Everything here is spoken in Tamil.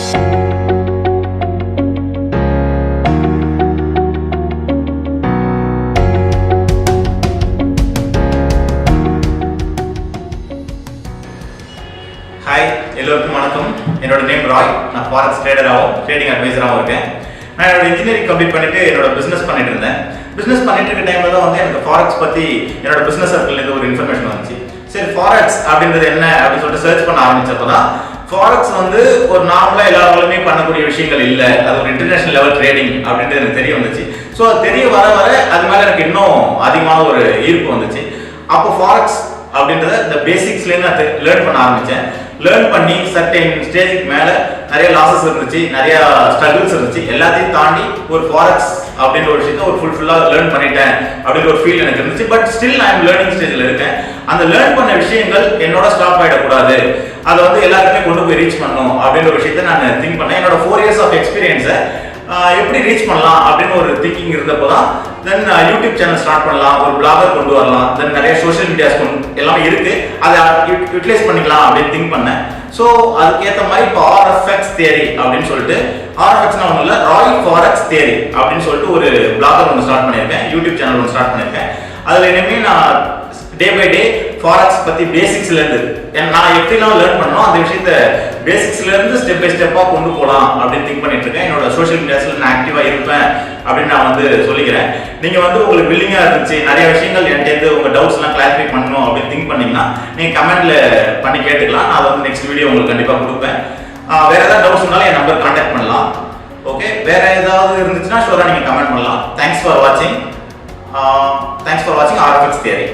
எல்லோருக்கும் வணக்கம். என்னோட நேம் ராய். நான் ஃபாரெக்ஸ் ட்ரேடராகவும் ட்ரேடிங் அட்வைசராகவும் இருக்கேன். நான் என்னோட இன்ஜினியரிங் கம்ப்ளீட் பண்ணிட்டு என்னோட பிசினஸ் பண்ணிட்டு இருந்தேன். பிசினஸ் பண்ணிட்டு இருக்க டைம்ல தான் வந்து எனக்கு ஃபாரெக்ஸ் பத்தி என்னோட பிசினஸ் சர்க்கிள்ல இருந்து ஒரு இன்ஃபர்மேஷன் வந்துச்சு. சரி, ஃபாரெக்ஸ் அப்படின்றது என்ன அப்படின்னு சொல்லிட்டு சர்ச் பண்ண ஆரம்பிச்சப்பதான் ஃபாரெக்ஸ் வந்து ஒரு நார்மலா எல்லாருமே பண்ணக்கூடிய விஷயங்கள் இல்ல, அது ஒரு இன்டர்நேஷனல் லெவல் ட்ரேடிங் அப்படின்றது எனக்கு தெரிய வந்துச்சு. ஸோ அது தெரிய வர வர அது மேல எனக்கு இன்னும் அதிகமான ஒரு ஈர்ப்பு வந்துச்சு. அப்போ ஃபாரெக்ஸ் அப்படின்றத இந்த பேசிக்ஸ்லேருந்து நான் லேர்ன் பண்ண ஆரம்பித்தேன். லேர்ன் பண்ணி சர்டைன் ஸ்டேஜுக்கு மேலே நிறைய லாசஸ் இருந்துச்சு, நிறைய ஸ்ட்ரகிள்ஸ் இருந்துச்சு. எல்லாத்தையும் தாண்டி ஒரு ஃபாரெக்ஸ் அப்படின்ற ஒரு விஷயத்தை ஒரு ஃபுல்லாக லேர்ன் பண்ணிட்டேன் அப்படின்ற ஒரு ஃபீல் எனக்கு இருந்துச்சு. பட் ஸ்டில் நான் லேர்னிங் ஸ்டேஜில் இருக்கேன். அந்த லேர்ன் பண்ண விஷயங்கள் என்னோட ஸ்டாப் ஆகிடக்கூடாது, அதை வந்து எல்லாருக்குமே கொண்டு போய் ரீச் பண்ணணும் அப்படின்ற ஒரு விஷயத்தை நான் திங்க் பண்ணேன். என்னோட 4 years ஆஃப் எக்ஸ்பீரியன்ஸை எப்படி ரீச் பண்ணலாம் அப்படின்னு ஒரு திங்கிங் இருந்தப்போ தான் தென் யூடியூப் சேனல் ஸ்டார்ட் பண்ணலாம், ஒரு பிளாகர் கொண்டு வரலாம், தென் நிறைய சோஷியல் மீடியாஸ் எல்லாமே இருக்கு, அதை யூட்டிலைஸ் பண்ணிக்கலாம் அப்படின்னு திங்க் பண்ணேன். ஸோ அதுக்கேற்ற மாதிரி இப்போ RFX தியரி அப்படின்னு சொல்லிட்டு, RFXனா ஒன்றும் இல்லை, ராய் ஃபாரெக்ஸ் தியரி அப்படின்னு சொல்லிட்டு ஒரு பிளாகர் ஒன்று ஸ்டார்ட் பண்ணியிருக்கேன், யூடியூப் சேனல் ஒன்று ஸ்டார்ட் பண்ணியிருக்கேன். அதில் இனிமேல் நான் டே பை டே ஃபாரெக்ஸ் பற்றி பேசிக்ஸ்லேருந்து நான் எப்படிலாம் லேர்ன் பண்ணணும் அந்த விஷயத்த பேசிக்ஸ்லேருந்து ஸ்டெப் பை ஸ்டெப்பாக கொண்டு போகலாம் அப்படின்னு திங்க் பண்ணிட்டு இருக்கேன். என்னோட சோஷியல் மீடியாஸில் நான் ஆக்டிவாக இருப்பேன் அப்படின்னு நான் வந்து சொல்லிக்கிறேன். நீங்கள் வந்து உங்களுக்கு வில்லிங்காக இருந்துச்சு, நிறைய விஷயங்கள் என்கிட்ட உங்கள் டவுட்ஸ்லாம் கிளாரிஃபை பண்ணணும் அப்படின்னு திங்க் பண்ணீங்கன்னா நீங்கள் கமெண்ட்ல பண்ணி கேட்டுக்கலாம். நான் வந்து நெக்ஸ்ட் வீடியோ உங்களுக்கு கண்டிப்பாக கொடுப்பேன். வேற ஏதாவது டவுட்ஸ் இருந்தாலும் என் நம்பர் கான்டாக்ட் பண்ணலாம். ஓகே, வேற ஏதாவது இருந்துச்சுன்னா ஷூராக நீங்கள் கமெண்ட் பண்ணலாம். தேங்க்ஸ் ஃபார் வாட்சிங் RFX தியரி.